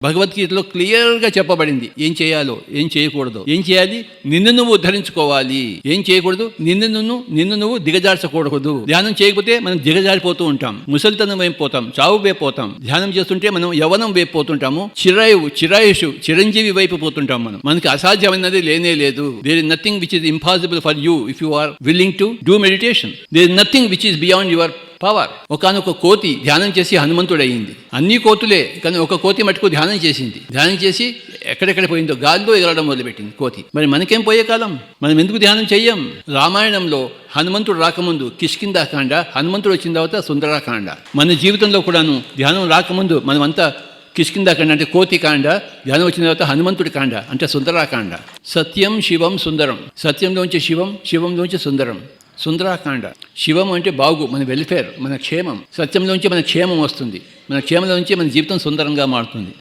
భగవద్గీతలో క్లియర్గా చెప్పబడింది ఏం చేయాలో, ఏం చేయకూడదు. ఏం చేయాలి? నిన్ను నువ్వు ఉద్ధరించుకోవాలి. ఏం చేయకూడదు? నిన్ను నువ్వు దిగజార్చకూడదు. ధ్యానం చేయకపోతే మనం దిగజారిపోతూ ఉంటాం, ముసలితనం వైపు పోతాం, చావు వైపు పోతాం. ధ్యానం చేస్తుంటే మనం యవ్వనం వైపు పోతుంటాము, చిరాయుషు చిరంజీవి వైపు పోతుంటాం. మనకి అసాధ్యమైనది లేనే లేదు. There is nothing which is impossible for you if you are willing to do meditation. There is nothing which is beyond your power. ఒకనొక కోతి ధ్యానం చేసి హనుమంతుడయింది. అన్ని కోతులే, కానీ ఒక కోతి మటుకు ధ్యానం చేసింది. ధ్యానం చేసి ఎక్కడెక్కడ పోయిందో గాల్లో ఎగరడం మొదలుపెట్టింది కోతి. మరి మనకేం పోయే కాలం? మనం ఎందుకు ధ్యానం చెయ్యం? రామాయణంలో హనుమంతుడు రాకముందు కిష్కింధాకాండ, హనుమంతుడు వచ్చిన తర్వాత సుందరాకాండ. మన జీవితంలో కూడాను ధ్యానం రాకముందు మనమంతా కిష్కింధాకాండ అంటే కోతి కాండ, ధ్యానం వచ్చిన తర్వాత హనుమంతుడి కాండ అంటే సుందరాకాండ. సత్యం శివం సుందరం, సత్యంలోంచి శివం, శివంలోంచి సుందరం. సుందరాకాండ. శివం అంటే బాగు, మన వెల్ఫేర్, మన క్షేమం. సత్యంలోంచి మన క్షేమం వస్తుంది, మన క్షేమంలోంచి మన జీవితం సుందరంగా మారుతుంది.